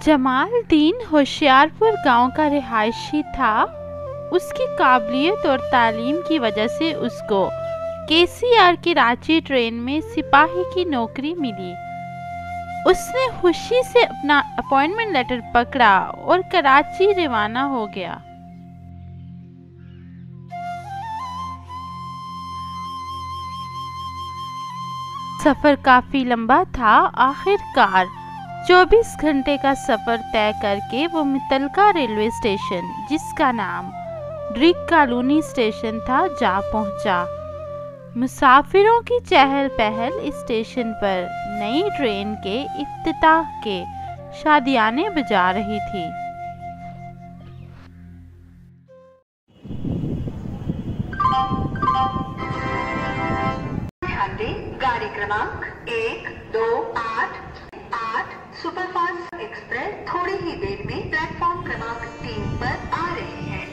जमालुद्दीन होशियारपुर गांव का रिहायशी था। उसकी काबिलियत और तालीम की वजह से उसको केसीआर की रांची ट्रेन में सिपाही की नौकरी मिली। उसने खुशी से अपना अपॉइंटमेंट लेटर पकड़ा और कराची रवाना हो गया। सफर काफी लंबा था। आखिरकार 24 घंटे का सफर तय करके वो मुतलका रेलवे स्टेशन, जिसका नाम ड्रिक कॉलोनी स्टेशन था, जा पहुंचा। मुसाफिरों की चहल पहल इस स्टेशन पर नई ट्रेन के इफ्तिताह के शादियाने बजा रही थी। गाड़ी क्रमांक 1288 सुपरफास्ट एक्सप्रेस थोड़ी ही देर में प्लेटफॉर्म क्रमांक 3 पर आ रही है।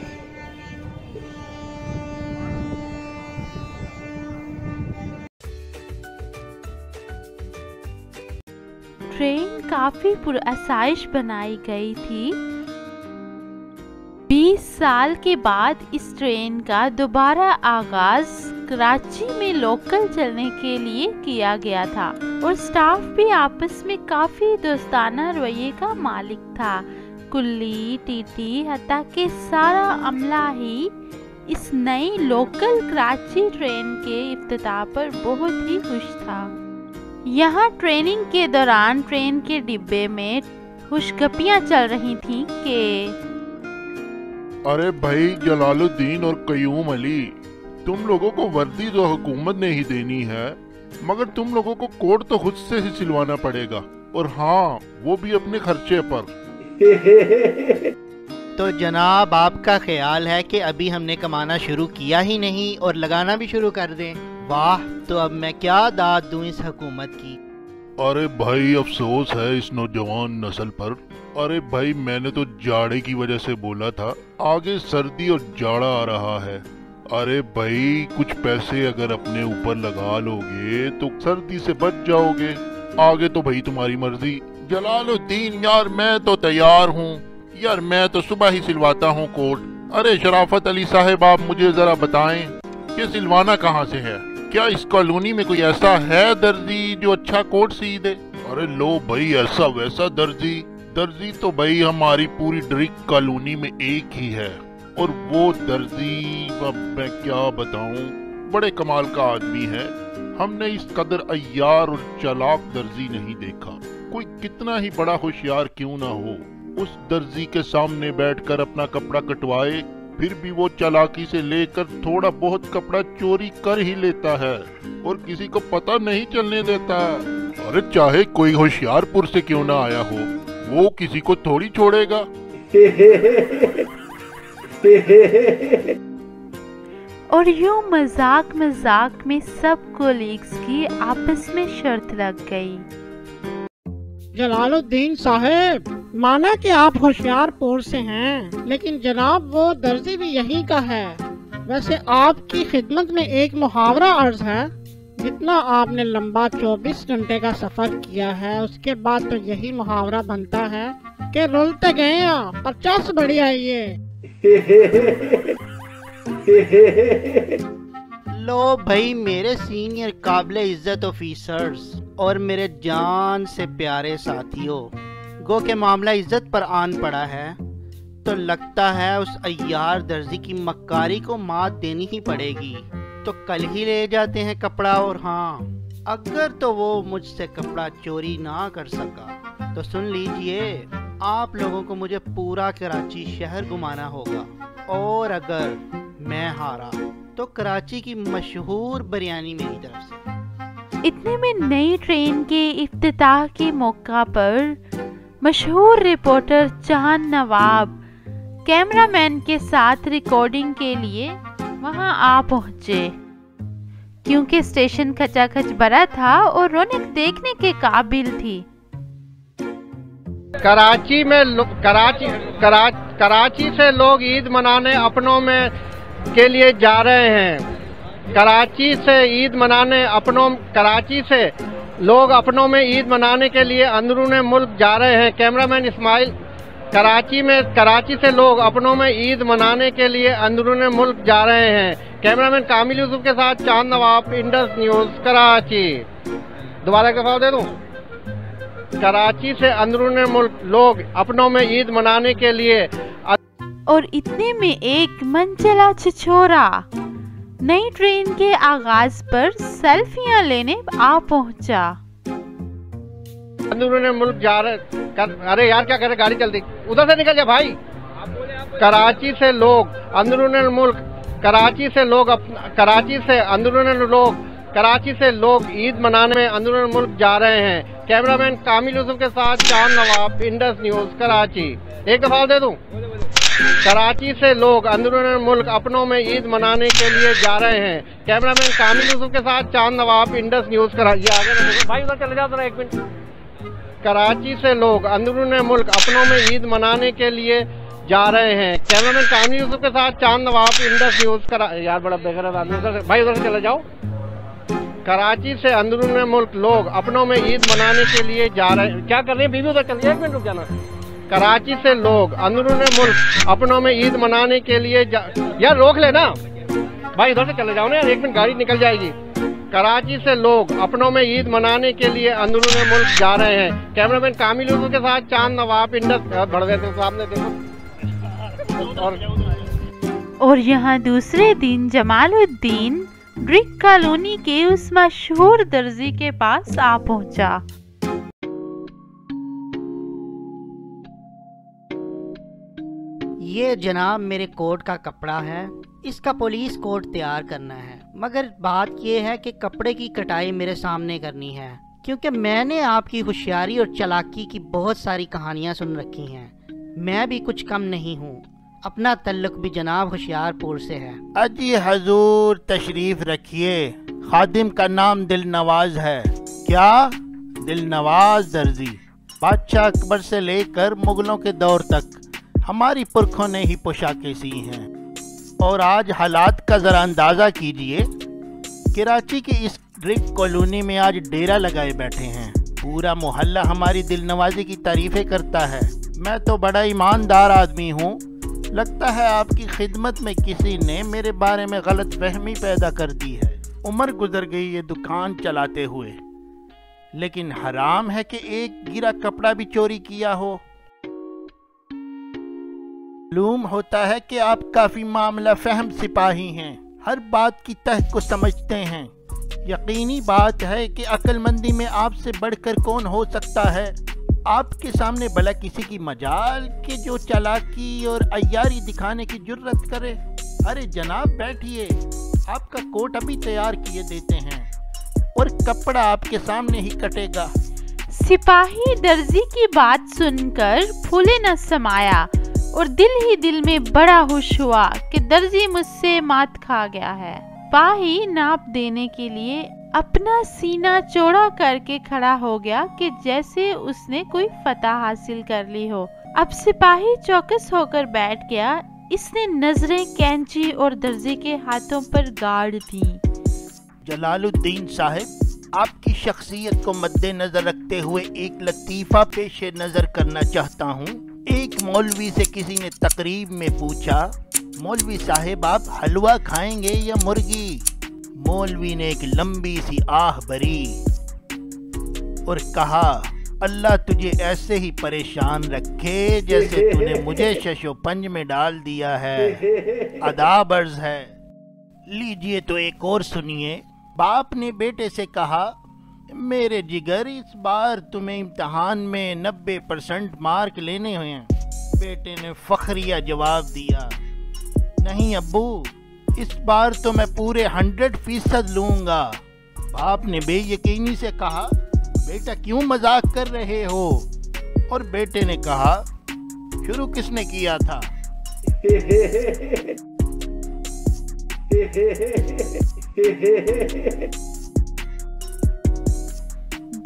ट्रेन काफी पुरआसाइश बनाई गई थी। 20 साल के बाद इस ट्रेन का दोबारा आगाज कराची में लोकल चलने के लिए किया गया था और स्टाफ भी आपस में काफी दोस्ताना रवैये का मालिक था। कुल्ली, टीटी, हत्ता के सारा अमला ही इस नई लोकल कराची ट्रेन के इफ्तिताह पर बहुत ही खुश था। यहाँ ट्रेनिंग के दौरान ट्रेन के डिब्बे में खुशगपियाँ चल रही थीं कि अरे भाई जलालुद्दीन और कयूम अली, तुम लोगों को वर्दी तो हुकूमत ने ही देनी है, मगर तुम लोगों को कोट तो खुद से ही सिलवाना पड़ेगा, और हाँ, वो भी अपने खर्चे पर। तो जनाब, आपका ख्याल है कि अभी हमने कमाना शुरू किया ही नहीं और लगाना भी शुरू कर दें? वाह, तो अब मैं क्या दाद दूं इस हुकूमत की। अरे भाई, अफसोस है इस नौजवान नस्ल पर। अरे भाई, मैंने तो जाड़े की वजह से बोला था, आगे सर्दी और जाड़ा आ रहा है। अरे भाई, कुछ पैसे अगर अपने ऊपर लगा लोगे तो सर्दी से बच जाओगे, आगे तो भाई तुम्हारी मर्जी। जलालुद्दीन यार, मैं तो तैयार हूँ यार, मैं तो सुबह ही सिलवाता हूँ कोट। अरे शराफत अली साहब, आप मुझे जरा बताएं ये सिलवाना कहाँ से है? क्या इस कॉलोनी में कोई ऐसा है दर्जी जो अच्छा कोट सी दे? अरे लो भाई, ऐसा वैसा दर्जी तो भाई हमारी पूरी ड्रिक कॉलोनी में एक ही है, और वो दर्जी, अब मैं क्या बताऊं, बड़े कमाल का आदमी है। हमने इस कदर अय्यार और चालाक दर्जी नहीं देखा। कोई कितना ही बड़ा होशियार क्यों ना हो, उस दर्जी के सामने बैठकर अपना कपड़ा कटवाए, फिर भी वो चालाकी से लेकर थोड़ा बहुत कपड़ा चोरी कर ही लेता है और किसी को पता नहीं चलने देता। अरे चाहे कोई होशियारपुर से क्यों ना आया हो, वो किसी को थोड़ी छोड़ेगा। और यूं मजाक मजाक में सब कोलीग्स की आपस में शर्त लग गई। जलालुद्दीन साहब, माना कि आप होशियारपुर से हैं, लेकिन जनाब वो दर्जी भी यहीं का है। वैसे आपकी खिदमत में एक मुहावरा अर्ज है, जितना आपने लंबा 24 घंटे का सफर किया है, उसके बाद तो यही मुहावरा बनता है कि रुलते गए पर चस बड़ी आई है। लो भाई, मेरे सीनियर काबिल इज्जत ऑफिसर्स और मेरे जान से प्यारे साथियों, गो के मामला इज्जत पर आन पड़ा है, तो लगता है उस अय्यार दर्जी की मक्कारी को मात देनी ही पड़ेगी। तो कल ही ले जाते हैं कपड़ा, और हाँ, अगर तो वो मुझसे कपड़ा चोरी ना कर सका तो सुन लीजिए, आप लोगों को मुझे पूरा कराची शहर घुमाना होगा, और अगर मैं हारा तो कराची की मशहूर बिरयानी मेरी तरफ से। इतने में नई ट्रेन के इफ्तिताह के मौका पर मशहूर रिपोर्टर चांद नवाब कैमरामैन के साथ रिकॉर्डिंग के लिए वहां आ पहुंचे। क्योंकि स्टेशन खचाखच भरा था और रौनक देखने के काबिल थी। कराची से लोग ईद मनाने अपनों में के लिए जा रहे हैं। कराची से लोग अपनों में ईद मनाने के लिए अंदरून मुल्क जा रहे हैं। कैमरामैन इस्माइल। कराची से लोग अपनों में ईद मनाने के लिए अंदरून मुल्क जा रहे हैं। कैमरामैन कामिल यूसुफ के साथ चांद नवाब, इंडस न्यूज, कराची। दोबारा एक दफा दे दूं। कराची से अंदरून मुल्क लोग अपनों में ईद मनाने के लिए। और इतने में एक मनचला छिछोरा नई ट्रेन के आगाज पर सेल्फियां लेने आ पहुंचा। अंदरून मुल्क जा रहे। अरे यार क्या करे, गाड़ी चलती, उधर से निकल जा भाई। कराची से लोग अंदरून मुल्क, कराची से लोग ईद मनाने में अंदरून मुल्क जा रहे हैं। कैमरामैन कामिल यूसुफ के साथ चांद नवाब, इंडस न्यूज, कराची। एक दफा दे दूं। कराची से लोग अंदरून मुल्क अपनों में ईद मनाने के लिए जा रहे हैं। कैमरामैन कामिल यूसुफ के साथ चांद नवाब, इंडस न्यूज, कराची। आगे भाई उधर चले जाओ जरा, एक मिनट। कराची से लोग अंदरून मुल्क अपनों में ईद मनाने के लिए जा रहे हैं। कैमरामैन कामिल यूसुफ के साथ चांद नवाब, इंडस न्यूज, यार बड़ा बेकार आदमी, भाई उधर से चले जाओ। कराची से अंदरून मुल्क लोग अपनों में ईद मनाने के लिए जा रहे हैं। क्या कर रहे हैं बीबी, उधर चलिए, एक मिनट रुक जाना। कराची से लोग अंदरून मुल्क अपनों में ईद मनाने के लिए यार रोक लेना भाई, उधर से चले जाओ ना यार, एक मिनट गाड़ी निकल जाएगी। कराची से लोग अपनों में ईद मनाने के लिए अंदरून मुल्क जा रहे हैं। कैमरामैन कामिल यूसुफ के साथ चांद नवाब, इंडस। बढ़ गए थे सामने देखो। और यहाँ दूसरे दिन जमालुद्दीन ब्रिक कॉलोनी के उस मशहूर दर्जी के पास आ पहुंचा। ये जनाब मेरे कोट का कपड़ा है, इसका पुलिस कोट तैयार करना है, मगर बात ये है कि कपड़े की कटाई मेरे सामने करनी है, क्योंकि मैंने आपकी होशियारी और चालाकी की बहुत सारी कहानियाँ सुन रखी हैं। मैं भी कुछ कम नहीं हूँ, अपना तल्लुक भी जनाब होशियारपुर से है। अजी हजूर तशरीफ रखिए, खादिम का नाम दिलनवाज है। क्या? दिलनवाज दर्जी। बादशाह अकबर से लेकर मुगलों के दौर तक हमारी पुरखों ने ही पोशाकें सी हैं। और आज हालात का ज़रा अंदाज़ा कीजिए। कराची की इस ब्रिक कॉलोनी में आज डेरा लगाए बैठे हैं। पूरा मोहल्ला हमारी दिलनवाजी की तारीफ़ें करता है। मैं तो बड़ा ईमानदार आदमी हूँ। लगता है आपकी खिदमत में किसी ने मेरे बारे में गलत फहमी पैदा कर दी है। उम्र गुजर गई ये दुकान चलाते हुए, लेकिन हराम है कि एक गिरा कपड़ा भी चोरी किया हो। मालूम होता है कि आप काफी मामला फहम सिपाही हैं, हर बात की तह को समझते हैं। यकीनी बात है कि अक्लमंदी में आपसे बढ़कर कौन हो सकता है। आपके सामने भला किसी की मजाल के जो चालाकी और अय्यारी दिखाने की जुर्रत करे। अरे जनाब बैठिए, आपका कोट अभी तैयार किए देते हैं और कपड़ा आपके सामने ही कटेगा। सिपाही दर्जी की बात सुनकर फूले न समाया और दिल ही दिल में बड़ा खुश हुआ कि दर्जी मुझसे मात खा गया है। सिपाही नाप देने के लिए अपना सीना चौड़ा करके खड़ा हो गया कि जैसे उसने कोई फतह हासिल कर ली हो। अब सिपाही चौकस होकर बैठ गया। इसने नजरें कैंची और दर्जी के हाथों पर गाड़ दी। जलालुद्दीन साहब, आपकी शख्सियत को मद्देनजर रखते हुए एक लतीफ़ा पेश नज़र करना चाहता हूँ। एक मौलवी से किसी ने तकरीब में पूछा, मौलवी साहब आप हलवा खाएंगे या मुर्गी? मौलवी ने एक लंबी सी आह भरी और कहा, अल्लाह तुझे ऐसे ही परेशान रखे जैसे तूने मुझे शशो पंज में डाल दिया है। अदाब अर्ज है। लीजिए तो एक और सुनिए। बाप ने बेटे से कहा, मेरे जिगर इस बार तुम्हें इम्तहान में 90% मार्क लेने हैं। बेटे ने फखरिया जवाब दिया, नहीं अब्बू, इस बार तो मैं पूरे 100% लूंगा। बाप ने बेयकीनी से कहा, बेटा क्यों मजाक कर रहे हो? और बेटे ने कहा, शुरू किसने किया था?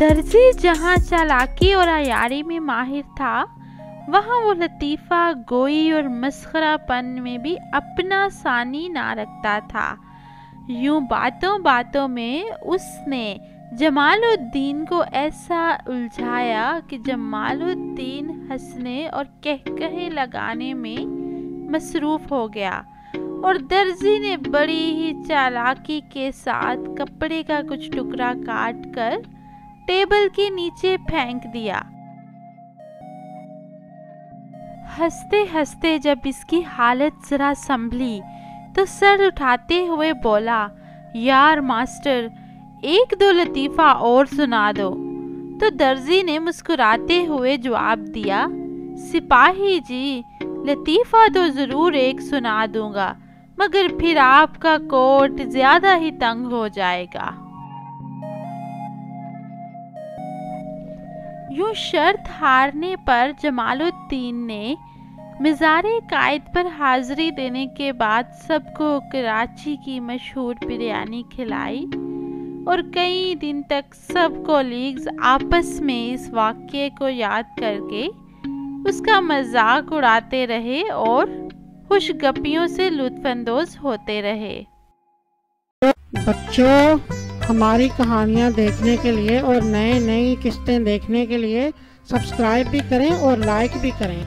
दर्जी जहाँ चालाकी और अयारी में माहिर था, वहाँ वो लतीफ़ा गोई और मस्खरापन में भी अपना सानी ना रखता था। यूं बातों बातों में उसने जमालुद्दीन को ऐसा उलझाया कि जमालुद्दीन हंसने और कहकहे लगाने में मसरूफ हो गया और दर्जी ने बड़ी ही चालाकी के साथ कपड़े का कुछ टुकड़ा काट कर टेबल के नीचे फेंक दिया। हंसते हंसते जब इसकी हालत जरा संभली तो सर उठाते हुए बोला, यार मास्टर, एक दो लतीफ़ा और सुना दो। तो दर्जी ने मुस्कुराते हुए जवाब दिया, सिपाही जी, लतीफ़ा तो ज़रूर एक सुना दूंगा, मगर फिर आपका कोट ज़्यादा ही तंग हो जाएगा। यूं शर्त हारने पर जमालुद्दीन ने मिज़ारे कायद पर हाज़िरी देने के बाद सबको कराची की मशहूर बिरयानी खिलाई और कई दिन तक सब कोलीग्स आपस में इस वाक़ये को याद करके उसका मजाक उड़ाते रहे और खुशगपियों से लुत्फ़अंदोज़ होते रहे। बच्चों, हमारी कहानियाँ देखने के लिए और नई किस्तें देखने के लिए सब्सक्राइब भी करें और लाइक भी करें।